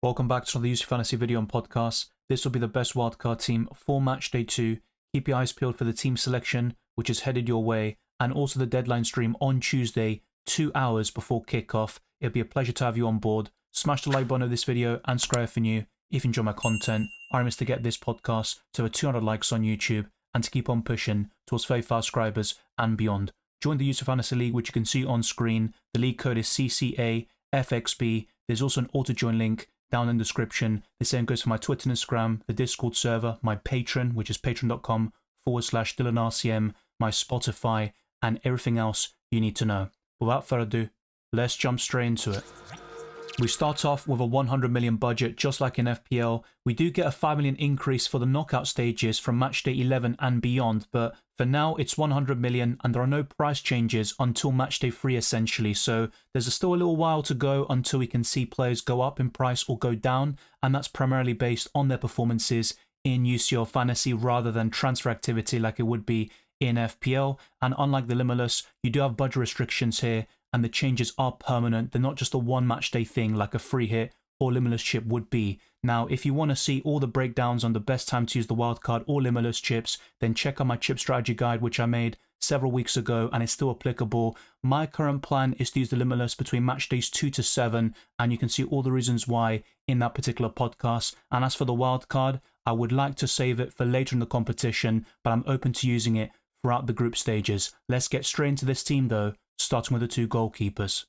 Welcome back to another UCL Fantasy video and podcast. This will be the best wildcard team for Matchday 2. Keep your eyes peeled for the team selection, which is headed your way, and also the deadline stream on Tuesday, 2 hours before kickoff. It'll be a pleasure to have you on board. Smash the like button of this video and subscribe if you're new. If you enjoy my content, our aim is to get this podcast to over 200 likes on YouTube and to keep on pushing towards 35 subscribers and beyond. Join the UCL Fantasy League, which you can see on screen. The league code is cCaFxb. There's also an auto-join link down in the description. The same goes for my Twitter and Instagram, the Discord server, my Patreon, which is patreon.com/DylanRCM, my Spotify, and everything else you need to know. Without further ado, let's jump straight into it. We start off with a 100 million budget, just like in FPL. We do get a 5 million increase for the knockout stages from Matchday 11 and beyond, but for now it's 100 million and there are no price changes until Matchday 3 essentially, so there's still a little while to go until we can see players go up in price or go down, and that's primarily based on their performances in UCL Fantasy rather than transfer activity like it would be in FPL. And unlike the Limitless, you do have budget restrictions here, and the changes are permanent. They're not just a one match day thing like a free hit or Limitless chip would be. Now, if you want to see all the breakdowns on the best time to use the wildcard or Limitless chips, then check out my chip strategy guide, which I made several weeks ago and it's still applicable. My current plan is to use the Limitless between match days 2 to 7, and you can see all the reasons why in that particular podcast. And as for the wildcard, I would like to save it for later in the competition, but I'm open to using it throughout the group stages. Let's get straight into this team though, starting with the two goalkeepers.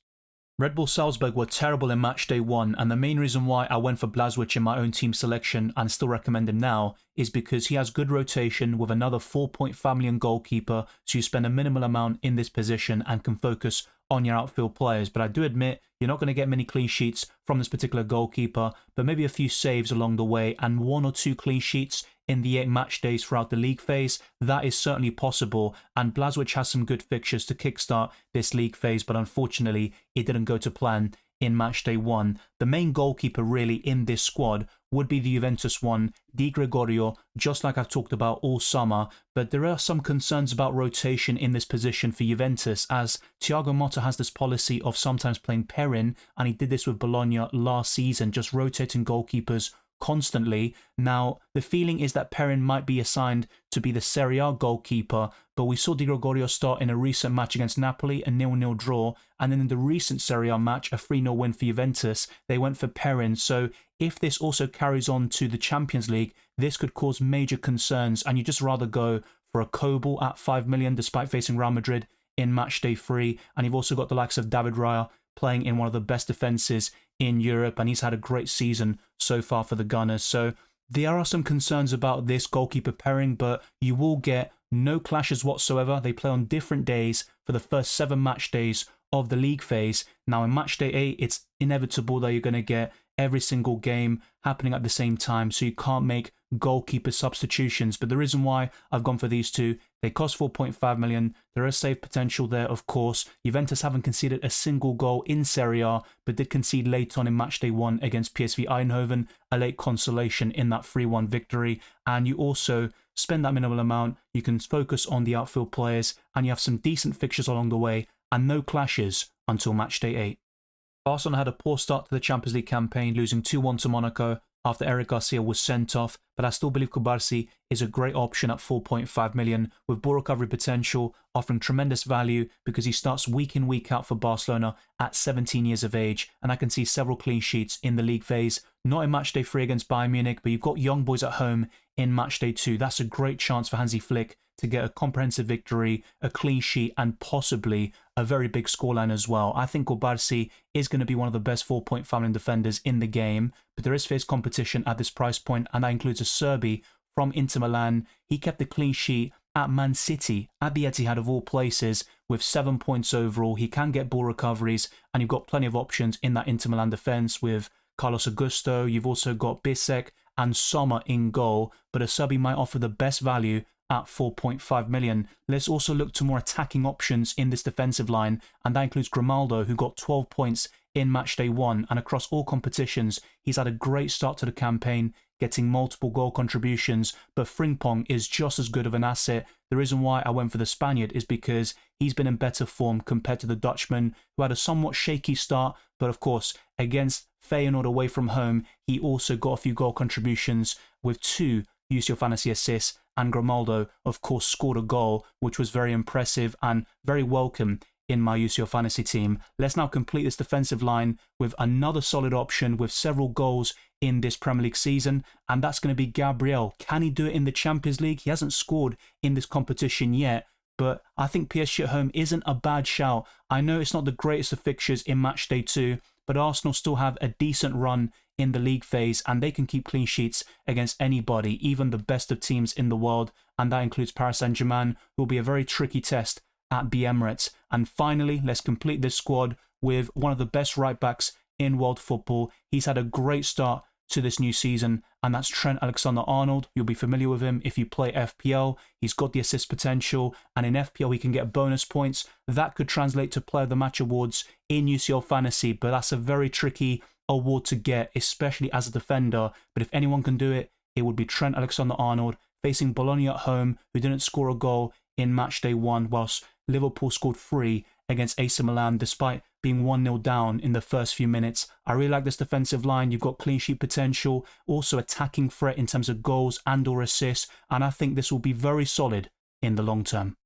Red Bull Salzburg were terrible in Matchday 1, and the main reason why I went for Blazwich in my own team selection and still recommend him now is because he has good rotation with another 4.5 million goalkeeper, so you spend a minimal amount in this position and can focus on your outfield players. But I do admit you're not going to get many clean sheets from this particular goalkeeper, but maybe a few saves along the way and 1 or 2 clean sheets in the 8 match days throughout the league phase. That is certainly possible, and Blazwich has some good fixtures to kickstart this league phase, but unfortunately it didn't go to plan in Matchday 1. The main goalkeeper really in this squad would be the Juventus one, Di Gregorio, just like I've talked about all summer, but there are some concerns about rotation in this position for Juventus, as Thiago Motta has this policy of sometimes playing Perin, and he did this with Bologna last season, just rotating goalkeepers constantly. Now, the feeling is that Perin might be assigned to be the Serie A goalkeeper, but we saw Di Gregorio start in a recent match against Napoli, a 0-0 draw, and then in the recent Serie A match, a 3-0 win for Juventus, they went for Perin. So if this also carries on to the Champions League, this could cause major concerns, and you just rather go for a Kobel at 5 million despite facing Real Madrid in Matchday 3, and you've also got the likes of David Raya playing in one of the best defences in Europe, and he's had a great season so far for the Gunners. So there are some concerns about this goalkeeper pairing, but you will get no clashes whatsoever. They play on different days for the first 7 match days of the league phase. Now in match day 8, it's inevitable that you're going to get every single game happening at the same time, so you can't make goalkeeper substitutions. But the reason why I've gone for these two, they cost 4.5 million. There is save potential there, of course. Juventus haven't conceded a single goal in Serie A, but did concede late on in Matchday 1 against PSV Eindhoven, a late consolation in that 3-1 victory. And you also spend that minimal amount, you can focus on the outfield players, and you have some decent fixtures along the way, and no clashes until Matchday 8. Barcelona had a poor start to the Champions League campaign, losing 2-1 to Monaco after Eric Garcia was sent off, but I still believe Cubarsí is a great option at 4.5 million with ball recovery potential, offering tremendous value because he starts week in week out for Barcelona at 17 years of age, and I can see several clean sheets in the league phase. Not in Matchday 3 against Bayern Munich, but you've got young boys at home in Matchday 2. That's a great chance for Hansi Flick to get a comprehensive victory, a clean sheet, and possibly a very big scoreline as well. I think Cubarsí is going to be one of the best 4.5 million defenders in the game, but there is fierce competition at this price point, and that includes a Serbi from Inter Milan. He kept the clean sheet at Man City, at the Etihad of all places, with 7 points overall. He can get ball recoveries, and you've got plenty of options in that Inter Milan defence with Carlos Augusto. You've also got Bisek and Sommer in goal, but a Serbi might offer the best value at 4.5 million. Let's also look to more attacking options in this defensive line, and that includes Grimaldo, who got 12 points in Matchday 1, and across all competitions, he's had a great start to the campaign, getting multiple goal contributions, but Frimpong is just as good of an asset. The reason why I went for the Spaniard is because he's been in better form compared to the Dutchman, who had a somewhat shaky start, but of course, against Feyenoord away from home, he also got a few goal contributions with 2 UCL Fantasy assists, and Grimaldo, of course, scored a goal, which was very impressive and very welcome in my UCL Fantasy team. Let's now complete this defensive line with another solid option with several goals in this Premier League season, and that's going to be Gabriel. Can he do it in the Champions League? He hasn't scored in this competition yet, but I think PSG at home isn't a bad shout. I know it's not the greatest of fixtures in Matchday 2, but Arsenal still have a decent run in the league phase, and they can keep clean sheets against anybody, even the best of teams in the world, and that includes Paris Saint-Germain, who will be a very tricky test at the Emirates. And finally, let's complete this squad with one of the best right-backs in world football. He's had a great start to this new season, and that's Trent Alexander-Arnold. You'll be familiar with him if you play FPL. He's got the assist potential, and in FPL he can get bonus points. That could translate to Player of the Match awards in UCL Fantasy, but that's a very tricky award to get, especially as a defender. But if anyone can do it, it would be Trent Alexander-Arnold, facing Bologna at home, who didn't score a goal in Matchday 1, whilst Liverpool scored 3 against AC Milan despite being 1-0 down in the first few minutes. I really like this defensive line. You've got clean sheet potential, also attacking threat in terms of goals and or assists, and I think this will be very solid in the long term.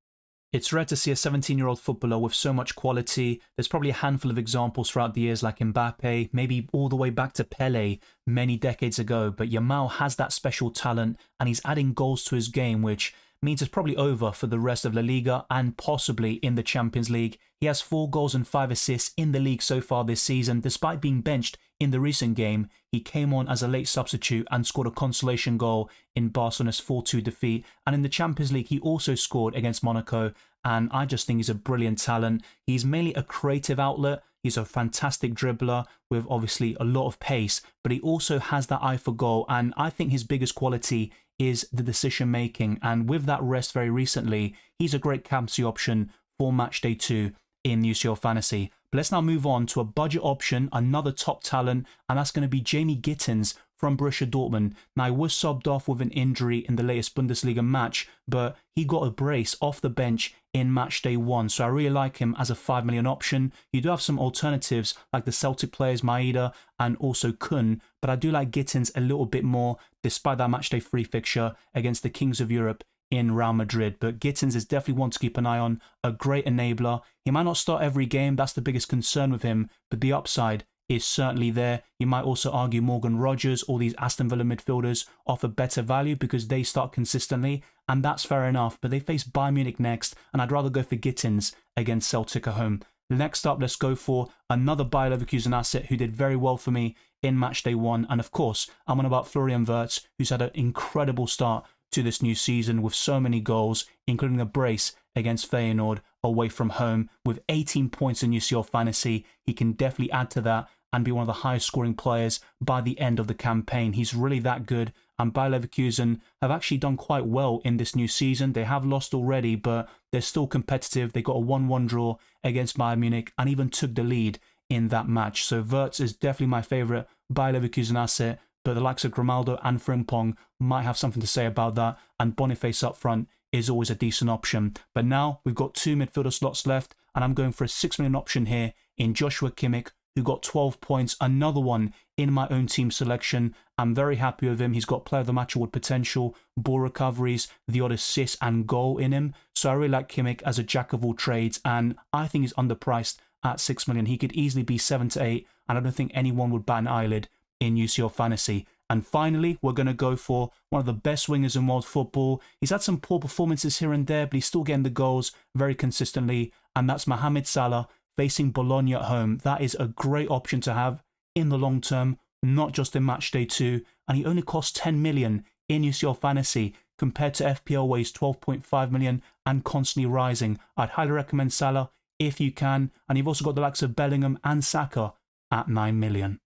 It's rare to see a 17-year-old footballer with so much quality. There's probably a handful of examples throughout the years like Mbappe, maybe all the way back to Pele many decades ago, but Yamal has that special talent and he's adding goals to his game, which means it's probably over for the rest of La Liga and possibly in the Champions League. He has 4 goals and 5 assists in the league so far this season. Despite being benched in the recent game, he came on as a late substitute and scored a consolation goal in Barcelona's 4-2 defeat. And in the Champions League, he also scored against Monaco, and I just think he's a brilliant talent. He's mainly a creative outlet. He's a fantastic dribbler with obviously a lot of pace, but he also has that eye for goal, and I think his biggest quality is the decision making, and with that rest very recently, he's a great captaincy option for Matchday 2 in UCL Fantasy. But let's now move on to a budget option, another top talent, and that's going to be Jamie Gittins from Borussia Dortmund. Now, he was subbed off with an injury in the latest Bundesliga match, but he got a brace off the bench in Matchday 1, so I really like him as a 5 million option. You do have some alternatives like the Celtic players Maeda and also Kun, but I do like Gittins a little bit more despite that Matchday 3 fixture against the Kings of Europe in Real Madrid. But Gittins is definitely one to keep an eye on, a great enabler. He might not start every game, that's the biggest concern with him, but the upside is certainly there. You might also argue Morgan Rogers or these Aston Villa midfielders offer better value because they start consistently, and that's fair enough, but they face Bayern Munich next, and I'd rather go for Gittins against Celtic at home. Next up, let's go for another Bayer Leverkusen asset who did very well for me in Matchday 1, and of course, I'm on about Florian Wirtz, who's had an incredible start to this new season with so many goals, including a brace against Feyenoord away from home with 18 points in UCL Fantasy. He can definitely add to that and be one of the highest scoring players by the end of the campaign. He's really that good, and Bayer Leverkusen have actually done quite well in this new season. They have lost already, but they're still competitive. They got a 1-1 draw against Bayern Munich and even took the lead in that match. So Wirtz is definitely my favourite Bayer Leverkusen asset, but the likes of Grimaldo and Frimpong might have something to say about that, and Boniface up front is always a decent option. But now we've got 2 midfielder slots left, and I'm going for a 6 million option here in Joshua Kimmich, who got 12 points, another one in my own team selection. I'm very happy with him. He's got Player of the Match award potential, ball recoveries, the odd assist and goal in him. So I really like Kimmich as a jack of all trades, and I think he's underpriced at 6 million. He could easily be 7 to 8, and I don't think anyone would bat an eyelid in UCL Fantasy. And finally, we're going to go for one of the best wingers in world football. He's had some poor performances here and there, but he's still getting the goals very consistently, and that's Mohamed Salah facing Bologna at home. That is a great option to have in the long term, not just in Matchday 2, and he only costs 10 million in UCL Fantasy compared to FPL where he's 12.5 million and constantly rising. I'd highly recommend Salah if you can, and you've also got the likes of Bellingham and Saka at 9 million.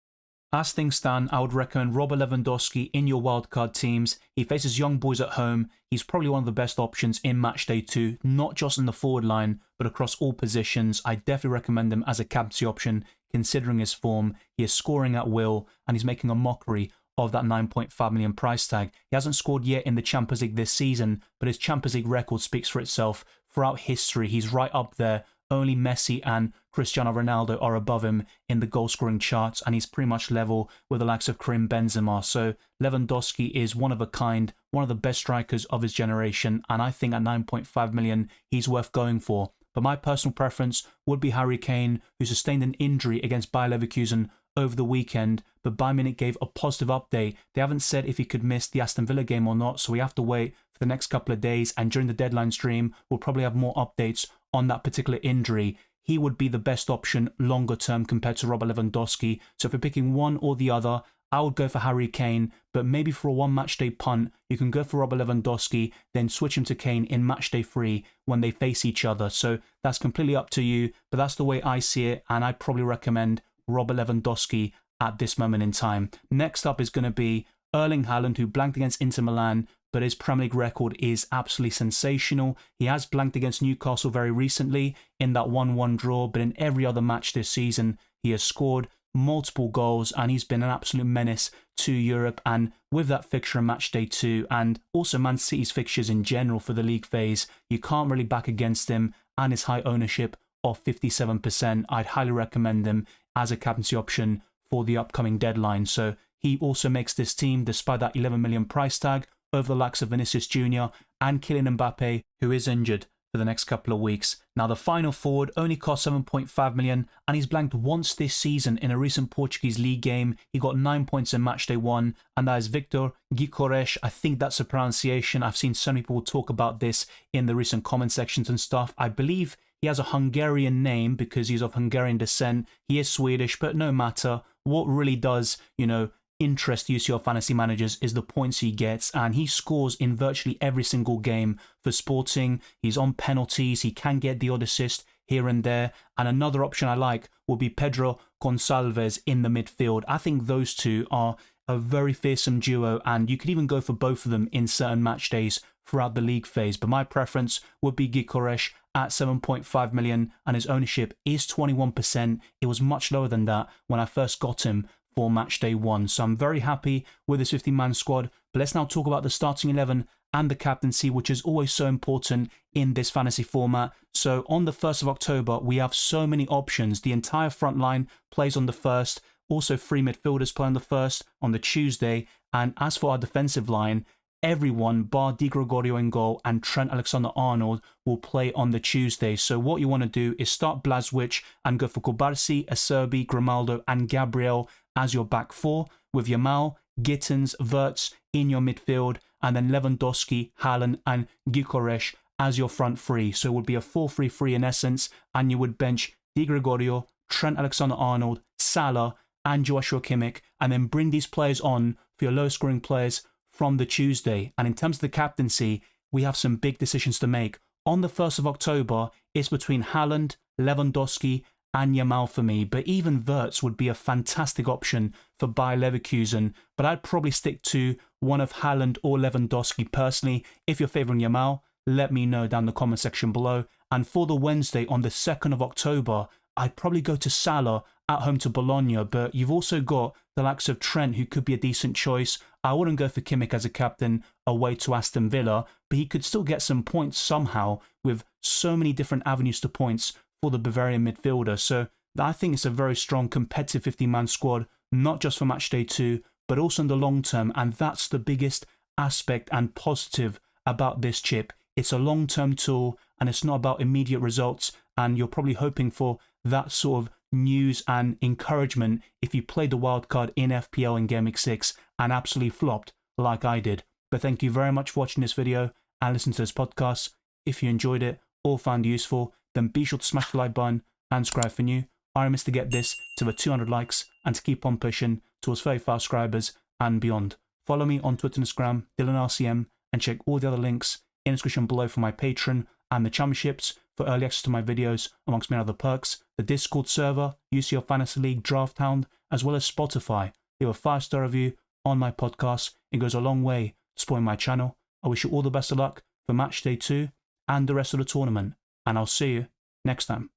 As things stand, I would recommend Robert Lewandowski in your wildcard teams. He faces young boys at home. He's probably one of the best options in Matchday 2, not just in the forward line, but across all positions. I definitely recommend him as a captaincy option, considering his form. He is scoring at will, and he's making a mockery of that 9.5 million price tag. He hasn't scored yet in the Champions League this season, but his Champions League record speaks for itself. Throughout history, he's right up there. Only Messi and Cristiano Ronaldo are above him in the goal-scoring charts, and he's pretty much level with the likes of Karim Benzema. So Lewandowski is one of a kind, one of the best strikers of his generation, and I think at 9.5 million, he's worth going for. But my personal preference would be Harry Kane, who sustained an injury against Bayer Leverkusen over the weekend, but Bayern Munich gave a positive update. They haven't said if he could miss the Aston Villa game or not, so we have to wait for the next couple of days, and during the deadline stream, we'll probably have more updates on that particular injury. He would be the best option longer term compared to Robert Lewandowski. So if you're picking one or the other, I would go for Harry Kane, but maybe for a one matchday punt, you can go for Robert Lewandowski, then switch him to Kane in matchday 3 when they face each other. So that's completely up to you, but that's the way I see it, and I'd probably recommend Robert Lewandowski at this moment in time. Next up is going to be Erling Haaland, who blanked against Inter Milan, but his Premier League record is absolutely sensational. He has blanked against Newcastle very recently in that 1-1 draw, but in every other match this season, he has scored multiple goals, and he's been an absolute menace to Europe. And with that fixture in match day 2, and also Man City's fixtures in general for the league phase, you can't really back against him, and his high ownership of 57%. I'd highly recommend him as a captaincy option for the upcoming deadline. So he also makes this team, despite that 11 million price tag, over the likes of Vinicius Jr. and Kylian Mbappe, who is injured for the next couple of weeks. Now, the final forward only cost 7.5 million, and he's blanked once this season in a recent Portuguese league game. He got 9 points in matchday 1, and that is Victor Gyökeres. I think that's a pronunciation. I've seen so many people talk about this in the recent comment sections and stuff. I believe he has a Hungarian name because he's of Hungarian descent. He is Swedish, but no matter. What really does, interest UCL fantasy managers is the points he gets, and he scores in virtually every single game for Sporting. He's on penalties, he can get the odd assist here and there, and another option I like will be Pedro Gonçalves in the midfield. I think those two are a very fearsome duo, and you could even go for both of them in certain match days throughout the league phase, but my preference would be Gyökeres at 7.5 million, and his ownership is 21%. It was much lower than that when I first got him for match day 1. So I'm very happy with this 50-man squad. But let's now talk about the starting 11 and the captaincy, which is always so important in this fantasy format. So on the 1st of October, we have so many options. The entire front line plays on the 1st. Also, 3 midfielders play on the 1st on the Tuesday. And as for our defensive line, everyone bar Di Gregorio in goal and Trent Alexander-Arnold will play on the Tuesday. So what you want to do is start Blažević and go for Kubarsi, Acerbi, Grimaldo and Gabriel as your back 4, with Yamal, Gittins, Wirtz in your midfield, and then Lewandowski, Haaland and Gyökeres as your front 3. So it would be a 4-3-3 in essence, and you would bench Di Gregorio, Trent Alexander-Arnold, Salah and Joshua Kimmich, and then bring these players on for your low scoring players from the Tuesday. And in terms of the captaincy, we have some big decisions to make. On the 1st of October, it's between Haaland, Lewandowski and Yamal for me, but even Wirtz would be a fantastic option for Bayer Leverkusen, but I'd probably stick to one of Haaland or Lewandowski personally. If you're favouring Yamal, let me know down in the comment section below. And for the Wednesday on the 2nd of October, I'd probably go to Salah at home to Bologna, but you've also got the likes of Trent, who could be a decent choice. I wouldn't go for Kimmich as a captain away to Aston Villa, but he could still get some points somehow with so many different avenues to points for the Bavarian midfielder. So I think it's a very strong competitive 50-man squad, not just for match day 2, but also in the long term. And that's the biggest aspect and positive about this chip. It's a long-term tool, and it's not about immediate results. And you're probably hoping for that sort of news and encouragement if you played the wildcard in FPL in Game Week 6 and absolutely flopped like I did. But thank you very much for watching this video and listening to this podcast. If you enjoyed it or found it useful, then be sure to smash the like button and subscribe for new. I promise to get this to the 200 likes and to keep on pushing towards 35 subscribers and beyond. Follow me on Twitter and Instagram, DylanRCM, and check all the other links in the description below for my Patreon and the championships for early access to my videos, amongst many other perks, the Discord server, UCL Fantasy League, Draft Hound, as well as Spotify. Leave a 5-star review on my podcast. It goes a long way to supporting my channel. I wish you all the best of luck for match day 2 and the rest of the tournament, and I'll see you next time.